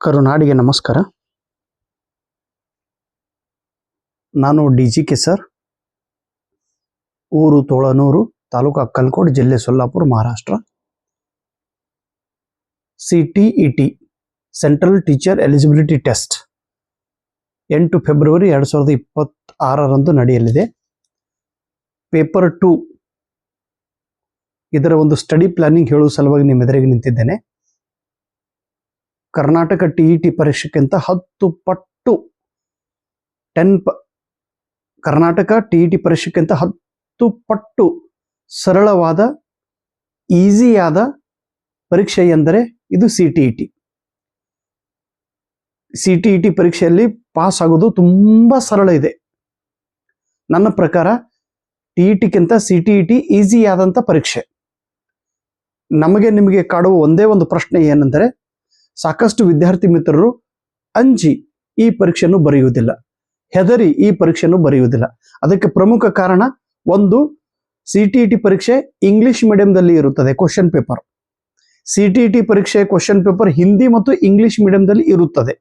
ಕರುನಾಡಿಗೆ ನಮಸ್ಕಾರ. ನಾನು DGK sir, ಊರು ತೋಳನೂರು, ತಾಲೂಕು ಅಕ್ಕಲಕೋಟ್, ಜಿಲ್ಲೆ Solapur, Maharashtra. CTET central teacher eligibility test 8 February 2026 ನಡೆಯಲಿದೆ. ಪೇಪರ್ 2 ಇದರ ಒಂದು ಸ್ಟಡಿ ಪ್ಲಾನಿಂಗ್ ಹೇಳುವ ಸಲುವಾಗಿ ನಿಮ್ಮ ಎದುರಿಗೆ ನಿಂತಿದ್ದೇನೆ. ಕರ್ನಾಟಕ TET ಪರೀಕ್ಷೆಗಿಂತ 10 ಪಟ್ಟು ಕರ್ನಾಟಕ TET ಪರೀಕ್ಷೆಗಿಂತ 10 ಪಟ್ಟು ಸರಳವಾದ ಈಸಿಯಾದ ಪರೀಕ್ಷೆ ಎಂದರೆ ಇದು CTET. CTET ಪರೀಕ್ಷೆಯಲ್ಲಿ ಪಾಸ್ ಆಗೋದು ತುಂಬಾ ಸರಳ ಇದೆ. ನನ್ನ ಪ್ರಕಾರ TETಗಿಂತ CTET ಈಸಿ ಆದಂತ ಪರೀಕ್ಷೆ. ನಿಮಗೆ ಕಾಡುವ ಒಂದೇ ಒಂದು ಪ್ರಶ್ನೆ ಏನೆಂದರೆ, ಸಾಕಷ್ಟು ವಿದ್ಯಾರ್ಥಿ ಮಿತ್ರರು ಅಂಜಿ ಈ ಪರೀಕ್ಷೆಯನ್ನು ಬರೆಯುವುದಿಲ್ಲ, ಹೆದರಿ ಈ ಪರೀಕ್ಷೆಯನ್ನು ಬರೆಯುವುದಿಲ್ಲ. ಅದಕ್ಕೆ ಪ್ರಮುಖ ಕಾರಣ, ಒಂದು, CTET ಪರೀಕ್ಷೆ ಇಂಗ್ಲಿಷ್ ಮೀಡಿಯಂದಲ್ಲಿ ಇರುತ್ತದೆ ಕ್ವಶನ್ ಪೇಪರ್. CTET ಪರೀಕ್ಷೆ ಕ್ವಶನ್ ಪೇಪರ್ ಹಿಂದಿ ಮತ್ತು ಇಂಗ್ಲಿಷ್ ಮೀಡಿಯಂದಲ್ಲಿ ಇರುತ್ತದೆ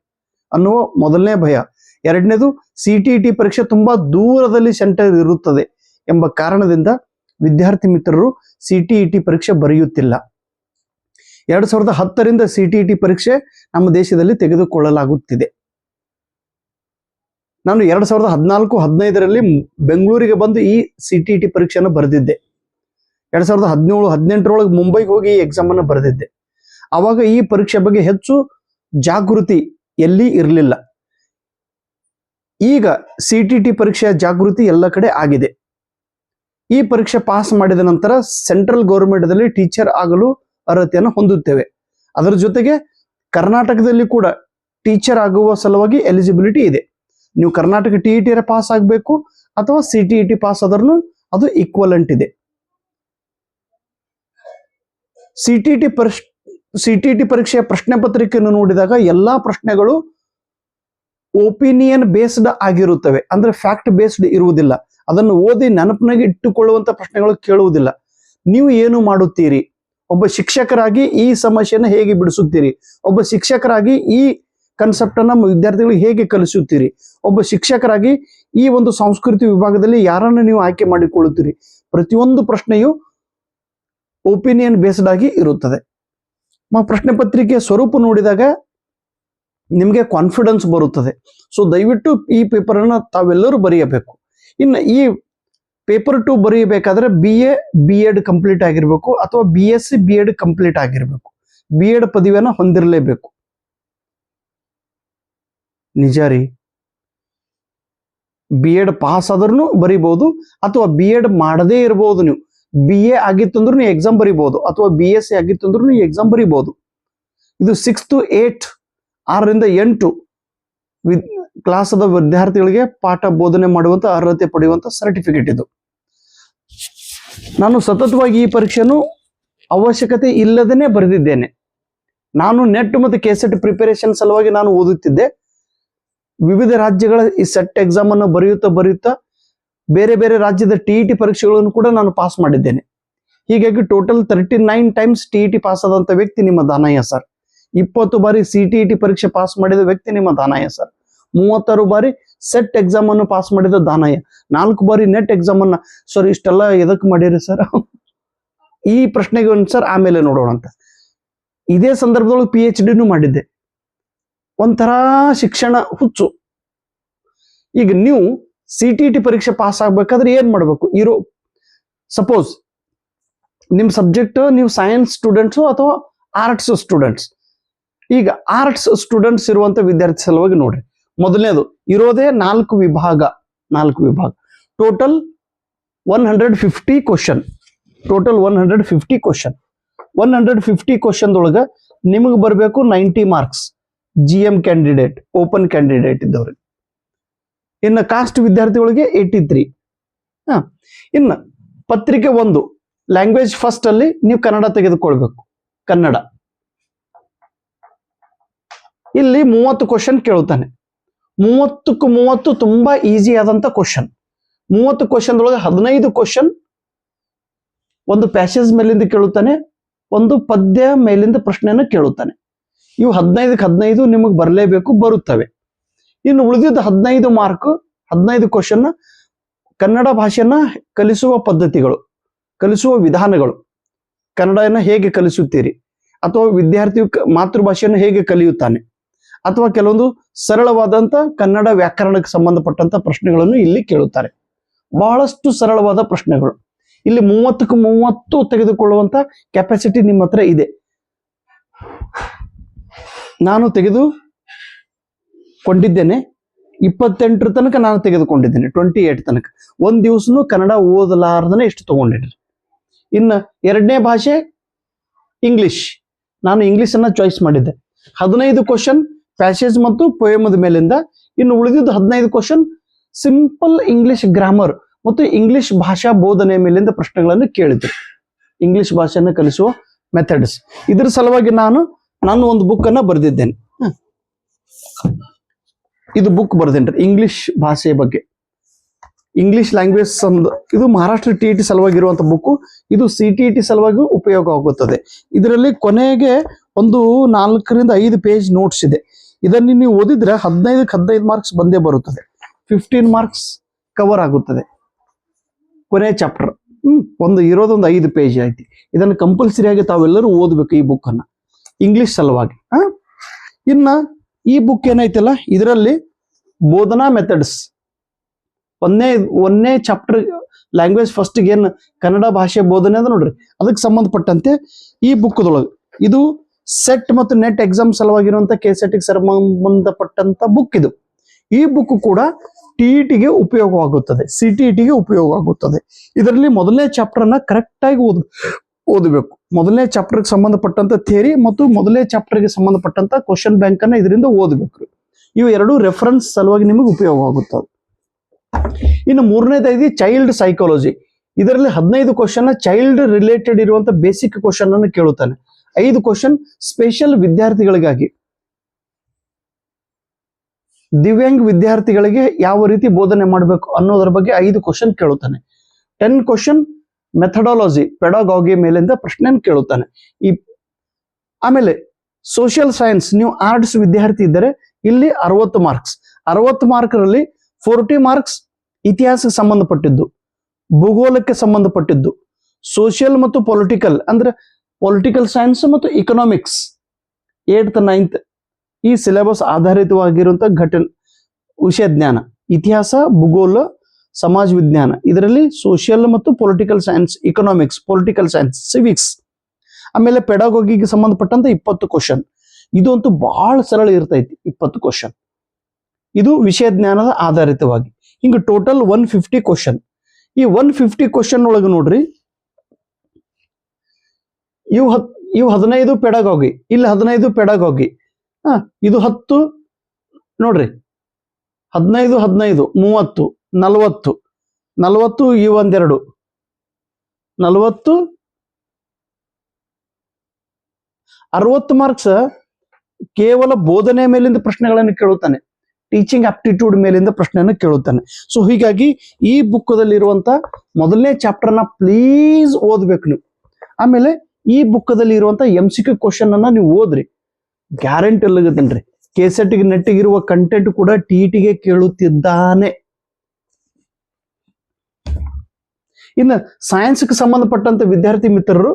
ಅನ್ನುವ ಮೊದಲನೇ ಭಯ. ಎರಡನೇದು, CTET ಪರೀಕ್ಷೆ ತುಂಬಾ ದೂರದಲ್ಲಿ ಸೆಂಟರ್ ಇರುತ್ತದೆ ಎಂಬ ಕಾರಣದಿಂದ ವಿದ್ಯಾರ್ಥಿ ಮಿತ್ರರು CTET ಪರೀಕ್ಷೆ ಬರೆಯುತ್ತಿಲ್ಲ. 2010ರಿಂದ CTET ಪರೀಕ್ಷೆ ನಮ್ಮ ದೇಶದಲ್ಲಿ ತೆಗೆದುಕೊಳ್ಳಲಾಗುತ್ತಿದೆ. ನಾನು 2014-15ರಲ್ಲಿ ಬೆಂಗಳೂರಿಗೆ ಬಂದು ಈ CTET ಪರೀಕ್ಷೆಯನ್ನು ಬರೆದಿದ್ದೆ. 2017-18ರೊಳಗೆ ಮುಂಬೈಗೆ ಹೋಗಿ ಈ ಎಕ್ಸಾಮ್ ಅನ್ನು ಬರೆದಿದ್ದೆ. ಆವಾಗ ಈ ಪರೀಕ್ಷೆ ಬಗ್ಗೆ ಹೆಚ್ಚು ಜಾಗೃತಿ ಎಲ್ಲಿ ಇರಲಿಲ್ಲ. ಈಗ CTET ಪರೀಕ್ಷೆಯ ಜಾಗೃತಿ ಎಲ್ಲ ಕಡೆ ಆಗಿದೆ. ಈ ಪರೀಕ್ಷೆ ಪಾಸ್ ಮಾಡಿದ ನಂತರ ಸೆಂಟ್ರಲ್ ಗೌರ್ಮೆಂಟ್ದಲ್ಲಿ ಟೀಚರ್ ಆಗಲು ಅರ್ಹತೆಯನ್ನು ಹೊಂದುತ್ತೇವೆ. ಅದರ ಜೊತೆಗೆ ಕರ್ನಾಟಕದಲ್ಲಿ ಕೂಡ ಟೀಚರ್ ಆಗುವ ಸಲುವಾಗಿ ಎಲಿಜಿಬಿಲಿಟಿ ಇದೆ. ನೀವು ಕರ್ನಾಟಕ TET ಪಾಸ್ ಆಗಬೇಕು ಅಥವಾ CTET ಪಾಸ್ ಆದ್ರೂ ಅದು ಈಕ್ವಲೆಂಟ್ ಇದೆ. CTET ಪರೀಕ್ಷೆಯ ಪ್ರಶ್ನೆ ಪತ್ರಿಕೆಯನ್ನು ನೋಡಿದಾಗ ಎಲ್ಲಾ ಪ್ರಶ್ನೆಗಳು ಒಪಿನಿಯನ್ ಬೇಸ್ಡ್ ಆಗಿರುತ್ತವೆ, ಅಂದ್ರೆ ಫ್ಯಾಕ್ಟ್ ಬೇಸ್ಡ್ ಇರುವುದಿಲ್ಲ. ಅದನ್ನು ಓದಿ ನೆನಪಿನಾಗಿ ಇಟ್ಟುಕೊಳ್ಳುವಂತ ಪ್ರಶ್ನೆಗಳು ಕೇಳುವುದಿಲ್ಲ. ನೀವು ಏನು ಮಾಡುತ್ತೀರಿ, ಒಬ್ಬ ಶಿಕ್ಷಕರಾಗಿ ಈ ಸಮಸ್ಯೆಯನ್ನು ಹೇಗೆ ಬಿಡಿಸುತ್ತೀರಿ, ಒಬ್ಬ ಶಿಕ್ಷಕರಾಗಿ ಈ ಕನ್ಸೆಪ್ಟ್ ಅನ್ನ ವಿದ್ಯಾರ್ಥಿಗಳಿಗೆ ಹೇಗೆ ಕಲಿಸುತ್ತೀರಿ, ಒಬ್ಬ ಶಿಕ್ಷಕರಾಗಿ ಈ ಒಂದು ಸಂಸ್ಕೃತಿ ವಿಭಾಗದಲ್ಲಿ ಯಾರನ್ನು ನೀವು ಆಯ್ಕೆ ಮಾಡಿಕೊಳ್ಳುತ್ತೀರಿ. ಪ್ರತಿಯೊಂದು ಪ್ರಶ್ನೆಯು ಒಪಿನಿಯನ್ ಬೇಸ್ಡ್ ಆಗಿ ಇರುತ್ತದೆ. ಪ್ರಶ್ನೆ ಪತ್ರಿಕೆಯ ಸ್ವರೂಪ ನೋಡಿದಾಗ ನಿಮಗೆ ಕಾನ್ಫಿಡೆನ್ಸ್ ಬರುತ್ತದೆ. ಸೊ ದಯವಿಟ್ಟು ಈ ಪೇಪರ್ ಅನ್ನ ತಾವೆಲ್ಲರೂ ಬರೆಯಬೇಕು. ಇನ್ನು ಈ ಪೇಪರ್ 2 ಬರೆಯಬೇಕಾದ್ರೆ BA B.Ed ಕಂಪ್ಲೀಟ್ ಆಗಿರ್ಬೇಕು ಅಥವಾ BSc B.Ed ಕಂಪ್ಲೀಟ್ ಆಗಿರ್ಬೇಕು. B.Ed ಪದವಿಯನ್ನ ಹೊಂದಿರಲೇಬೇಕು. ನಿಜ ರೀ, B.Ed ಪಾಸ್ ಆದ್ರೂ ಬರಿಬಹುದು ಅಥವಾ B.Ed ಮಾಡದೇ ಇರಬಹುದು. ನೀವು BA ಆಗಿತ್ತಂದ್ರೂ ನೀವು ಎಕ್ಸಾಮ್ ಬರಿಬಹುದು ಅಥವಾ BSc ಆಗಿತ್ತಂದ್ರೂ ನೀವು ಎಕ್ಸಾಮ್ ಬರಿಬಹುದು. ಇದು 6 to 8 6ರಿಂದ 8 ಕ್ಲಾಸದ ವಿದ್ಯಾರ್ಥಿಗಳಿಗೆ ಪಾಠ ಬೋಧನೆ ಮಾಡುವಂತ ಅರ್ಹತೆ ಪಡೆಯುವಂತ ಸರ್ಟಿಫಿಕೇಟ್ ಇದು. ನಾನು ಸತತವಾಗಿ ಈ ಪರೀಕ್ಷೆಯನ್ನು ಅವಶ್ಯಕತೆ ಇಲ್ಲದೇನೆ ಬರೆದಿದ್ದೇನೆ. ನಾನು ನೆಟ್ ಮತ್ತು ಕೆಸೆಟ್ ಪ್ರಿಪರೇಷನ್ ಸಲುವಾಗಿ ನಾನು ಓದುತ್ತಿದ್ದೆ. ವಿವಿಧ ರಾಜ್ಯಗಳ ಈ ಸೆಟ್ ಎಕ್ಸಾಮ್ ಅನ್ನು ಬರೆಯುತ್ತಾ ಬೇರೆ ಬೇರೆ ರಾಜ್ಯದ TET ಪರೀಕ್ಷೆಗಳನ್ನು ಕೂಡ ನಾನು ಪಾಸ್ ಮಾಡಿದ್ದೇನೆ. ಹೀಗಾಗಿ ಟೋಟಲ್ 39 ಟೈಮ್ಸ್ TET ಪಾಸ್ ಆದಂತ ವ್ಯಕ್ತಿ ನಿಮ್ಮ ದಾನಯ್ಯ ಸರ್. 20 ಬಾರಿ CTET ಪರೀಕ್ಷೆ ಪಾಸ್ ಮಾಡಿದ ವ್ಯಕ್ತಿ ನಿಮ್ಮ ದಾನಯ್ಯ ಸರ್. 36 ಬಾರಿ ಸೆಟ್ ಎಕ್ಸಾಮ್ ಅನ್ನು ಪಾಸ್ ಮಾಡಿದ ದಾನಯ್ಯ. 4 ಬಾರಿ ನೆಟ್ ಎಕ್ಸಾಮ್ ಅನ್ನ. ಸರ್ ಇಷ್ಟೆಲ್ಲ ಎದಕ್ ಮಾಡಿರಿ ಸರ್? ಈ ಪ್ರಶ್ನೆಗೆ ಸರ್ ಆಮೇಲೆ ನೋಡೋಣ ಅಂತ. ಇದೇ ಸಂದರ್ಭದೊಳಗೆ PhDನೂ ಮಾಡಿದ್ದೆ. ಒಂಥರ ಶಿಕ್ಷಣ ಹುಚ್ಚು. ಈಗ ನೀವು CTET ಪರೀಕ್ಷೆ ಪಾಸ್ ಆಗ್ಬೇಕಾದ್ರೆ ಏನ್ ಮಾಡ್ಬೇಕು? ಸಪೋಸ್ ನಿಮ್ ಸಬ್ಜೆಕ್ಟ್ ನೀವು ಸೈನ್ಸ್ ಸ್ಟೂಡೆಂಟ್ಸು ಅಥವಾ ಆರ್ಟ್ಸ್ ಸ್ಟೂಡೆಂಟ್ಸ್. ಈಗ ಆರ್ಟ್ಸ್ ಸ್ಟೂಡೆಂಟ್ಸ್ ಇರುವಂತ ವಿದ್ಯಾರ್ಥಿ ಸಲುವಾಗಿ ನೋಡ್ರಿ, ಮೊದಲನೇದು ಇರೋದೇ 4 ವಿಭಾಗ. Total 150 question. 150 ಕ್ವಶನ್ ಒಳಗ ನಿಮಗೆ ಬರಬೇಕು 90 marks. GM candidate, open candidate ಇದ್ದವ್ರಿಗೆ. ಇನ್ನು ಕಾಸ್ಟ್ ವಿದ್ಯಾರ್ಥಿಗಳಿಗೆ 83. ಇನ್ನು ಪತ್ರಿಕೆ 1 ಲ್ಯಾಂಗ್ವೇಜ್ ಫಸ್ಟ್ ಅಲ್ಲಿ ನೀವು ಕನ್ನಡ ತೆಗೆದುಕೊಳ್ಬೇಕು. ಕನ್ನಡ ಇಲ್ಲಿ 30 ಕ್ವಶನ್ ಕೇಳುತ್ತಾನೆ. 30ಕ್ಕೂ 30 ತುಂಬಾ ಈಸಿ ಆದಂತ ಕ್ವಶನ್. 30 ಕ್ವಶನ್ ಒಳಗೆ 15 ಕ್ವಶನ್ ಒಂದು ಪ್ಯಾಸೇಜ್ ಮೇಲಿಂದ ಕೇಳುತ್ತಾನೆ, ಒಂದು ಪದ್ಯ ಮೇಲಿಂದ ಪ್ರಶ್ನೆಯನ್ನು ಕೇಳುತ್ತಾನೆ. ಇವು 15ಕ್ಕೆ 15 ನಿಮಗೆ ಬರಲೇಬೇಕು, ಬರುತ್ತವೆ. ಇನ್ನು ಉಳಿದಿದ್ದ 15 ಮಾರ್ಕ್ 15 ಕ್ವಶನ್ ಕನ್ನಡ ಭಾಷೆಯನ್ನ ಕಲಿಸುವ ಪದ್ಧತಿಗಳು, ಕಲಿಸುವ ವಿಧಾನಗಳು, ಕನ್ನಡನ ಹೇಗೆ ಕಲಿಸುತ್ತೀರಿ, ಅಥವಾ ವಿದ್ಯಾರ್ಥಿ ಮಾತೃಭಾಷೆಯನ್ನು ಹೇಗೆ ಕಲಿಯುತ್ತಾನೆ, ಅಥವಾ ಕೆಲವೊಂದು ಸರಳವಾದಂತ ಕನ್ನಡ ವ್ಯಾಕರಣಕ್ಕೆ ಸಂಬಂಧಪಟ್ಟಂತ ಪ್ರಶ್ನೆಗಳನ್ನು ಇಲ್ಲಿ ಕೇಳುತ್ತಾರೆ. ಬಹಳಷ್ಟು ಸರಳವಾದ ಪ್ರಶ್ನೆಗಳು. ಇಲ್ಲಿ 30ಕ್ಕೆ 30 ತೆಗೆದುಕೊಳ್ಳುವಂತ ಕೆಪಾಸಿಟಿ ನಿಮ್ಮ ಹತ್ರ ಇದೆ. ನಾನು ತೆಗೆದುಕೊಂಡಿದ್ದೇನೆ 28 ತನಕ ನಾನು ತೆಗೆದುಕೊಂಡಿದ್ದೇನೆ, 28 ತನಕ. ಒಂದ್ ದಿವಸನು ಕನ್ನಡ ಓದಲಾರ್ದನೆ ಎಷ್ಟು ತಗೊಂಡಿದ್ರಿ. ಇನ್ನು ಎರಡನೇ ಭಾಷೆ ಇಂಗ್ಲಿಷ್, ನಾನು ಇಂಗ್ಲಿಷ್ ಅನ್ನ ಚಾಯ್ಸ್ ಮಾಡಿದ್ದೆ. 15 ಕ್ವಶನ್ ಪ್ಯಾಸೇಜ್ ಮತ್ತು ಪೊಯಮದ ಮೇಲಿಂದ, ಇನ್ನು ಉಳಿದಿದ್ದು 15 ಕ್ವಶನ್ ಸಿಂಪಲ್ ಇಂಗ್ಲಿಷ್ ಗ್ರಾಮರ್ ಮತ್ತು ಇಂಗ್ಲಿಷ್ ಭಾಷಾ ಬೋಧನೆ ಮೇಲಿಂದ ಪ್ರಶ್ನೆಗಳನ್ನು ಕೇಳಿದ್ರು. ಇಂಗ್ಲಿಷ್ ಭಾಷೆಯನ್ನು ಕಲಿಸುವ ಮೆಥಡ್ಸ್. ಇದ್ರ ಸಲುವಾಗಿ ನಾನು ಒಂದು ಬುಕ್ ಅನ್ನ ಬರೆದಿದ್ದೇನೆ. ಇದು ಬುಕ್ ಬರೆದೇನ್ರಿ ಇಂಗ್ಲಿಷ್ ಭಾಷೆಯ ಬಗ್ಗೆ, ಇಂಗ್ಲಿಷ್ ಲ್ಯಾಂಗ್ವೇಜ್. ಇದು ಮಹಾರಾಷ್ಟ್ರ TET ಸಲುವಾಗಿರುವಂತ ಬುಕ್. ಇದು CTET ಸಲುವಾಗಿ ಉಪಯೋಗ ಆಗುತ್ತದೆ. ಇದರಲ್ಲಿ ಕೊನೆಗೆ ಒಂದು 4ರಿಂದ 5 ಪೇಜ್ ನೋಟ್ಸ್ ಇದೆ. ಇದನ್ನು ನೀವು ಓದಿದ್ರೆ 15ಕ್ಕೆ 15 ಮಾರ್ಕ್ಸ್ ಬಂದೇ ಬರುತ್ತದೆ. 15 ಮಾರ್ಕ್ಸ್ ಕವರ್ ಆಗುತ್ತದೆ ಕೊನೆ ಚಾಪ್ಟರ್. ಇರೋದೊಂದು 5 ಪೇಜ್ ಐತಿ. ಇದನ್ನು ಕಂಪಲ್ಸರಿ ಆಗಿ ತಾವೆಲ್ಲರೂ ಓದ್ಬೇಕು ಈ ಬುಕ್ ಅನ್ನ, ಇಂಗ್ಲಿಷ್ ಸಲುವಾಗಿ. ಇನ್ನ ಈ ಬುಕ್ ಏನೈತಲ್ಲ, ಇದರಲ್ಲಿ ಬೋಧನಾ ಮೆಥಡ್ಸ್, ಒಂದೇ ಚಾಪ್ಟರ್ ಲ್ಯಾಂಗ್ವೇಜ್ ಫಸ್ಟ್ ಏನ್ ಕನ್ನಡ ಭಾಷೆ ಬೋಧನೆ ಅದ ನೋಡ್ರಿ, ಅದಕ್ಕೆ ಸಂಬಂಧಪಟ್ಟಂತೆ ಈ ಬುಕ್ದೊಳಗೆ ಇದು ಸೆಟ್ ಮತ್ತು ನೆಟ್ ಎಕ್ಸಾಮ್ ಸಲುವಾಗಿರುವಂತ KCET ಸಂಬಂಧಪಟ್ಟಂತ ಬುಕ್ ಇದು. ಈ ಬುಕ್ ಕೂಡ TETಗೆ ಉಪಯೋಗವಾಗುತ್ತದೆ, CTETಗೆ ಉಪಯೋಗವಾಗುತ್ತದೆ. ಇದರಲ್ಲಿ ಮೊದಲನೇ ಚಾಪ್ಟರ್ ಅನ್ನ ಕರೆಕ್ಟ್ ಆಗಿ ಓದಬೇಕು. ಮೊದಲನೇ ಚಾಪ್ಟರ್ಗೆ ಸಂಬಂಧಪಟ್ಟಂತ ಥಿಯರಿ ಮತ್ತು ಮೊದಲನೇ ಚಾಪ್ಟರ್ಗೆ ಸಂಬಂಧಪಟ್ಟಂತ ಕ್ವಶನ್ ಬ್ಯಾಂಕ್ ಅನ್ನ ಇದರಿಂದ ಓದಬೇಕು. ಇವು ಎರಡು ರೆಫರೆನ್ಸ್ ಸಲುವಾಗಿ ನಿಮಗೆ ಉಪಯೋಗವಾಗುತ್ತದೆ. ಇನ್ನು ಮೂರನೇದಾಗಿ ಚೈಲ್ಡ್ ಸೈಕಾಲಜಿ. ಇದರಲ್ಲಿ 15 ಕ್ವಶನ್ ಚೈಲ್ಡ್ ರಿಲೇಟೆಡ್ ಇರುವಂತ ಬೇಸಿಕ್ ಕ್ವಶನ್ ಅನ್ನು ಕೇಳುತ್ತಾನೆ. 5 ಕ್ವಶನ್ ಸ್ಪೆಷಲ್ ವಿದ್ಯಾರ್ಥಿಗಳಿಗಾಗಿ, ದಿವ್ಯಾಂಗ ವಿದ್ಯಾರ್ಥಿಗಳಿಗೆ ಯಾವ ರೀತಿ ಬೋಧನೆ ಮಾಡಬೇಕು ಅನ್ನೋದ್ರ ಬಗ್ಗೆ 5 ಕ್ವಶನ್ ಕೇಳುತ್ತಾನೆ. 10 ಕ್ವಶನ್ ಮೆಥಡಾಲಜಿ ಪೆಡಾಗಾಗಿ ಮೇಲಿಂದ ಪ್ರಶ್ನೆಯನ್ನು ಕೇಳುತ್ತಾನೆ. ಆಮೇಲೆ ಸೋಷಿಯಲ್ ಸೈನ್ಸ್, ನೀವು ಆರ್ಟ್ಸ್ ವಿದ್ಯಾರ್ಥಿ ಇದ್ದರೆ ಇಲ್ಲಿ 60 ಮಾರ್ಕ್ಸ್. 60 ಮಾರ್ಕ್ರಲ್ಲಿ 40 ಮಾರ್ಕ್ಸ್ ಇತಿಹಾಸಕ್ಕೆ ಸಂಬಂಧಪಟ್ಟಿದ್ದು, ಭೂಗೋಳಕ್ಕೆ ಸಂಬಂಧಪಟ್ಟಿದ್ದು, ಸೋಷಿಯಲ್ ಮತ್ತು ಪೊಲಿಟಿಕಲ್ ಅಂದ್ರೆ ಪೊಲಿಟಿಕಲ್ ಸೈನ್ಸ್ ಮತ್ತು ಇಕನಾಮಿಕ್ಸ್ 8th 9th ಈ ಸಿಲೆಬಸ್ ಆಧಾರಿತವಾಗಿರುವಂತಹ ವಿಷಯ ಜ್ಞಾನ, ಇತಿಹಾಸ, ಭೂಗೋಳ, ಸಮಾಜ ವಿಜ್ಞಾನ. ಇದರಲ್ಲಿ ಸೋಷಿಯಲ್ ಮತ್ತು political science, economics, political science, civics. ಆಮೇಲೆ ಪೆಡಾಗೋಗಿಗೆ ಸಂಬಂಧಪಟ್ಟಂತ 20 ಕ್ವಶನ್. ಇದು ಅಂತೂ ಬಹಳ ಸರಳ ಇರ್ತೈತಿ. 20 ಕ್ವಶನ್ ಇದು ವಿಷಯ ಜ್ಞಾನದ ಆಧಾರಿತವಾಗಿ. ಹಿಂಗ ಟೋಟಲ್ 150 ಕ್ವಶನ್. ಈ 150 ಕ್ವಶನ್ ಒಳಗೆ ನೋಡ್ರಿ, ಇವು 15 ಪೆಡಾಗೋಗಿ, ಇಲ್ಲಿ 15 ಪೆಡಾಗೋಗಿ, ಇದು 10 ನೋಡ್ರಿ, 15 15 30 40 40 ಈ ಒಂದೆರಡು 40 60 ಮಾರ್ಕ್ಸ್ ಕೇವಲ ಬೋಧನೆ ಮೇಲಿಂದ ಪ್ರಶ್ನೆಗಳನ್ನು ಕೇಳುತ್ತಾನೆ, ಟೀಚಿಂಗ್ ಆಪ್ಟಿಟ್ಯೂಡ್ ಮೇಲಿಂದ ಪ್ರಶ್ನೆಯನ್ನು ಕೇಳುತ್ತಾನೆ. ಸೊ ಹೀಗಾಗಿ ಈ ಬುಕ್ದಲ್ಲಿರುವಂತ ಮೊದಲನೇ ಚಾಪ್ಟರ್ನ ಪ್ಲೀಸ್ ಓದ್ಬೇಕು ನೀವು. ಆಮೇಲೆ ಈ ಬುಕ್ದಲ್ಲಿ ಇರುವಂತ MCQ ಕ್ವಶನ್ ಅನ್ನ ನೀವು ಓದ್ರಿ, ಗ್ಯಾರಂಟಿ ಅಲ್ಲಗತ್ತೇನ್ರಿ. KCETಗೆ ನೆಟ್ಟಿಗೆ ಇರುವ ಕಂಟೆಂಟ್ ಕೂಡ TETಗೆ ಕೇಳುತ್ತಿದ್ದಾನೆ. ಇನ್ನು ಸೈನ್ಸ್ಗೆ ಸಂಬಂಧಪಟ್ಟಂತ ವಿದ್ಯಾರ್ಥಿ ಮಿತ್ರರು,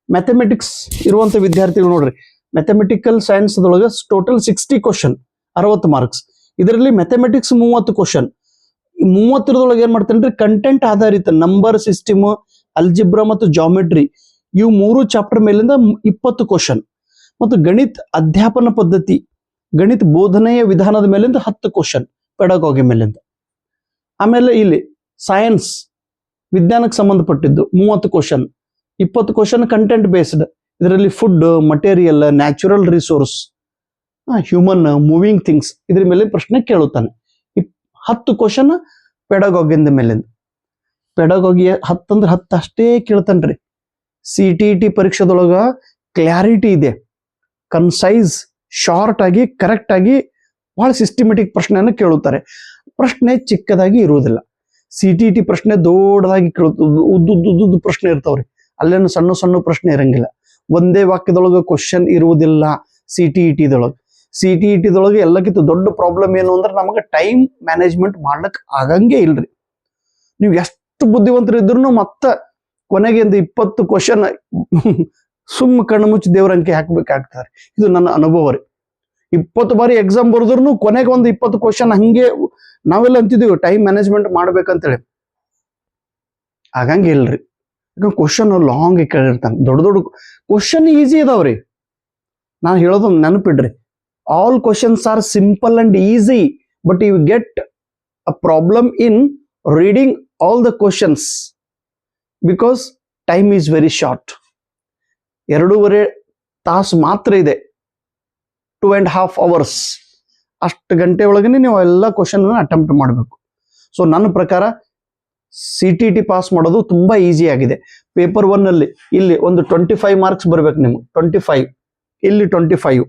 ಮ್ಯಾಥಮೆಟಿಕ್ಸ್ ಇರುವಂತ ವಿದ್ಯಾರ್ಥಿಗಳು ನೋಡ್ರಿ, ಮ್ಯಾಥಮೆಟಿಕಲ್ ಸೈನ್ಸ್ ದೊಳಗೆ ಟೋಟಲ್ 60 ಕ್ವಶನ್, 60 ಮಾರ್ಕ್ಸ್. ಇದರಲ್ಲಿ ಮ್ಯಾಥಮೆಟಿಕ್ಸ್ 30 ಕ್ವಶನ್. 30ರೊಳಗೆ ಏನ್ ಮಾಡ್ತೇನ್ರಿ, ಕಂಟೆಂಟ್ ಆಧಾರಿತ ನಂಬರ್ ಸಿಸ್ಟಮ್, ಅಲ್ಜಿಬ್ರಾ ಮತ್ತು ಜಾಮೆಟ್ರಿ ಇವು 3 ಚಾಪ್ಟರ್ ಮೇಲಿಂದ 20 ಕ್ವಶನ್. ಮತ್ತು ಗಣಿತ ಅಧ್ಯಾಪನ ಪದ್ಧತಿ, ಗಣಿತ ಬೋಧನೆಯ ವಿಧಾನದ ಮೇಲಿಂದ 10 ಕ್ವಶನ್ ಪೆಡಾಗೋಗಿ ಮೇಲಿಂದ. ಆಮೇಲೆ ಇಲ್ಲಿ ಸೈನ್ಸ್ ವಿಜ್ಞಾನಕ್ಕೆ ಸಂಬಂಧಪಟ್ಟಿದ್ದು 30 ಕ್ವಶನ್, 20 ಕ್ವಶನ್ ಕಂಟೆಂಟ್ ಬೇಸ್ಡ್. ಇದರಲ್ಲಿ food, material, natural resource, human, moving things ಇದ್ರ ಮೇಲೆ ಪ್ರಶ್ನೆ ಕೇಳುತ್ತಾನೆ. 10 ಕ್ವಶನ್ ಪೆಡಾಗೋಗಿಂದ ಮೇಲಿಂದ. ಪೆಡಾಗೋಗಿ 10 ಅಂದ್ರೆ 10 ಅಷ್ಟೇ ಕೇಳ್ತಾನ್ರಿ. CTET ಪರೀಕ್ಷೆದೊಳಗ ಕ್ಲಾರಿಟಿ ಇದೆ, ಕನ್ಸೈಸ್, ಶಾರ್ಟ್ ಆಗಿ, ಕರೆಕ್ಟ್ ಆಗಿ, ಬಹಳ ಸಿಸ್ಟಮೆಟಿಕ್ ಪ್ರಶ್ನೆಯನ್ನು ಕೇಳುತ್ತಾರೆ. ಪ್ರಶ್ನೆ ಚಿಕ್ಕದಾಗಿ ಇರುವುದಿಲ್ಲ. CTET ಪ್ರಶ್ನೆ ದೊಡ್ಡದಾಗಿ ಉದ್ದುದ್ದು ಪ್ರಶ್ನೆ ಇರ್ತಾವ್ರಿ. ಅಲ್ಲೇನು ಸಣ್ಣ ಸಣ್ಣ ಪ್ರಶ್ನೆ ಇರಂಗಿಲ್ಲ. ಒಂದೇ ವಾಕ್ಯದೊಳಗೆ ಕ್ವಶನ್ ಇರುವುದಿಲ್ಲ. CTET ದೊಳಗೆ ಎಲ್ಲಕ್ಕಿಂತ ದೊಡ್ಡ ಪ್ರಾಬ್ಲಮ್ ಏನು ಅಂದ್ರೆ ನಮಗೆ ಟೈಮ್ ಮ್ಯಾನೇಜ್ಮೆಂಟ್ ಮಾಡ್ಲಿಕ್ಕೆ ಆಗಂಗೆ ಇಲ್ರಿ. ನೀವು ಎಷ್ಟು ಬುದ್ಧಿವಂತರು ಇದ್ರು ಮತ್ತೆ ಕೊನೆಗೆ ಒಂದು 20 ಕ್ವಶನ್ ಸುಮ್ಮ ಕಣ್ಣು ಮುಚ್ಚಿ ದೇವ್ರ ಅಂಕೆ ಹಾಕ್ಬೇಕಾಗ್ತಾರೆ. ಇದು ನನ್ನ ಅನುಭವ ರೀ. 20 ಬಾರಿ ಎಕ್ಸಾಮ್ ಬರೆದ್ರು ಕೊನೆಗೆ ಒಂದು 20 ಕ್ವಶನ್ ಹಂಗೆ ನಾವೆಲ್ಲ ಅಂತಿದೀವಿ ಟೈಮ್ ಮ್ಯಾನೇಜ್ಮೆಂಟ್ ಮಾಡ್ಬೇಕಂತೇಳಿ. ಆಗಂಗೆ ಇಲ್ರಿ. ಯಾಕಂದ್ರೆ ಕ್ವಶನ್ ಲಾಂಗ್ ಕೇಳಿರ್ತಾನೆ. ದೊಡ್ಡ ಕ್ವಶನ್ ಈಸಿ ಇದಾವ್ರಿ. ನಾನು ಹೇಳೋದು ನೆನಪಿಡ್ರಿ, all questions are simple and easy, but you get a problem in reading all the questions because time is very short. 2.5 ತಾಸು ಮಾತ್ರ ಇದೆ, 2.5 hours. ಅಷ್ಟು ಗಂಟೆ ಒಳಗೆ ನೀವು ಎಲ್ಲ ಕ್ವಶನ್ ಅಟೆಂಪ್ಟ್ ಮಾಡಬೇಕು. ಸೊ ನನ್ನ ಪ್ರಕಾರ CTET ಪಾಸ್ ಮಾಡೋದು ತುಂಬಾ ಈಸಿ ಆಗಿದೆ. ಪೇಪರ್ 1 ಅಲ್ಲಿ ಇಲ್ಲಿ ಒಂದು 25 ಮಾರ್ಕ್ಸ್ ಬರ್ಬೇಕು ನಿಮ್ಗೆ. 25 ಇಲ್ಲಿ 25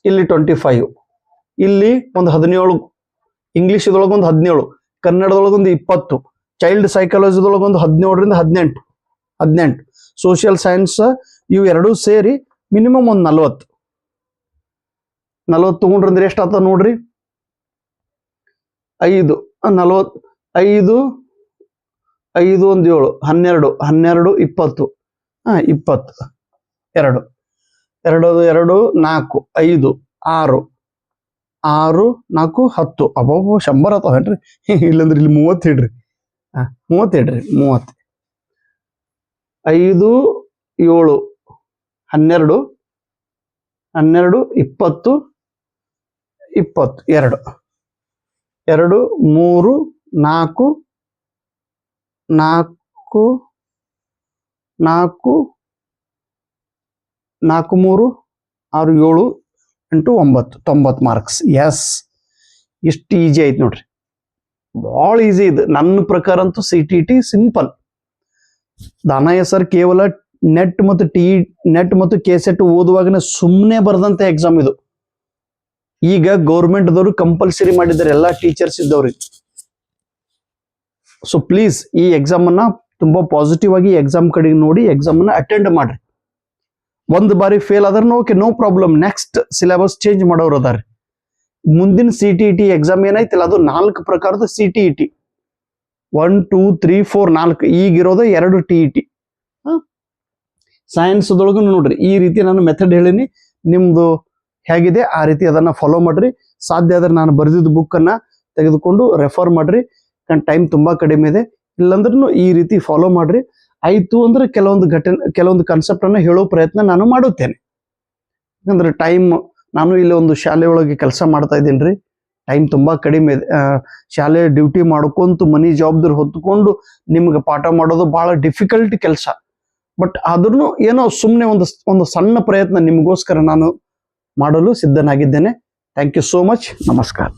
ಇಲ್ಲಿ 25 ಇಲ್ಲಿ ಒಂದು 17, ಇಂಗ್ಲಿಷ್ ಇದೊಳಗೆ ಒಂದು 17, ಕನ್ನಡದೊಳಗೊಂದು 20, ಚೈಲ್ಡ್ ಸೈಕಾಲಜಿದೊಳಗೊಂದು 17ರಿಂದ 18, ಸೋಷಿಯಲ್ ಸೈನ್ಸ್ ಇವು ಎರಡೂ ಸೇರಿ ಮಿನಿಮಮ್ ಒಂದು 40 ತಗೊಂಡ್ರಂದ್ರೆ ಎಷ್ಟು ಆತ ನೋಡ್ರಿ. 5 40 5 5 1 7 12 20 20 2 2 2 4 5 6 6 4 10 ಅಬ್ಬಬ್ಬ 100 ಆತಾವೇನ್ರಿ. ಇಲ್ಲಂದ್ರೆ ಇಲ್ಲಿ 30 ಇಡ್ರಿ. 30 ಇಡ್ರಿ. 30 5 7 12 12 20 20 2 2 3 4 4 4 4 3 6 7 8 9 90 ಮಾರ್ಕ್ಸ್. ಎಸ್, ಇಷ್ಟು ಈಜಿ ಐತಿ ನೋಡ್ರಿ. ಭಾಳ ಈಸಿ ಇದು ನನ್ನ ಪ್ರಕಾರ ಅಂತೂ. CTET simple. ದಾನಯ್ಯ ಸರ್ ಕೇವಲ ನೆಟ್ ಮತ್ತು KCET ಓದುವಾಗನೇ ಸುಮ್ಮನೆ ಬರೆದಂತ ಎಕ್ಸಾಮ್ ಇದು. ಈಗ ಗೌರ್ಮೆಂಟ್ದವರು ಕಂಪಲ್ಸರಿ ಮಾಡಿದ್ದಾರೆ ಎಲ್ಲ ಟೀಚರ್ಸ್ ಇದ್ದವ್ರಿಗೆ. ಸೊ ಪ್ಲೀಸ್ ಈ ಎಕ್ಸಾಮ್ ಅನ್ನ ತುಂಬಾ ಪಾಸಿಟಿವ್ ಆಗಿ ಎಕ್ಸಾಮ್ ಕಡೆಗೆ ನೋಡಿ ಎಕ್ಸಾಮ್ ಅನ್ನ ಅಟೆಂಡ್ ಮಾಡ್ರಿ. ಒಂದು ಬಾರಿ ಫೇಲ್ ಆದ್ರೂ okay, no problem. Next syllabus change ಮಾಡೋರು ಅದಾರೆ. ಮುಂದಿನ CTET ಎಕ್ಸಾಮ್ ಏನೈತಿಲ್ಲ ಅದು 4 ಪ್ರಕಾರದ CTET. 1 2 3 4 4 ಈಗಿರೋದು 2 TET. ಸೈನ್ಸ್ದೊಳಗೂ ನೋಡ್ರಿ ಈ ರೀತಿ ನಾನು ಮೆಥಡ್ ಹೇಳಿನಿ. ನಿಮ್ದು ಹೇಗಿದೆ ಆ ರೀತಿ ಅದನ್ನ ಫಾಲೋ ಮಾಡ್ರಿ. ಸಾಧ್ಯ ಆದ್ರೆ ನಾನು ಬರೆದಿದ್ದ ಬುಕ್ ಅನ್ನ ತೆಗೆದುಕೊಂಡು ರೆಫರ್ ಮಾಡ್ರಿ. ಟೈಮ್ ತುಂಬಾ ಕಡಿಮೆ ಇದೆ. ಇಲ್ಲಾಂದ್ರೂ ಈ ರೀತಿ ಫಾಲೋ ಮಾಡ್ರಿ. ಆಯ್ತು ಅಂದ್ರೆ ಕೆಲವೊಂದು ಕಾನ್ಸೆಪ್ಟ್ ಅನ್ನ ಹೇಳೋ ಪ್ರಯತ್ನ ನಾನು ಮಾಡುತ್ತೇನೆ. ಯಾಕಂದ್ರೆ ಟೈಮ್, ನಾನು ಇಲ್ಲಿ ಒಂದು ಶಾಲೆ ಒಳಗೆ ಕೆಲಸ ಮಾಡ್ತಾ ಇದ್ದೀನಿ ರೀ. ಟೈಮ್ ತುಂಬಾ ಕಡಿಮೆ ಇದೆ. ಶಾಲೆ ಡ್ಯೂಟಿ ಮಾಡ್ಕೊಂತು ಮನಿ ಜವಾಬ್ದಾರಿ ಹೊತ್ಕೊಂಡು ನಿಮ್ಗೆ ಪಾಠ ಮಾಡೋದು ಬಹಳ ಡಿಫಿಕಲ್ಟ್ ಕೆಲಸ. ಬಟ್ ಆದ್ರೂ ಏನೋ ಸುಮ್ಮನೆ ಒಂದು ಸಣ್ಣ ಪ್ರಯತ್ನ ನಿಮಗೋಸ್ಕರ ನಾನು ಮಾಡಲು ಸಿದ್ಧನಾಗಿದ್ದೇನೆ. Thank you so much. ನಮಸ್ಕಾರ.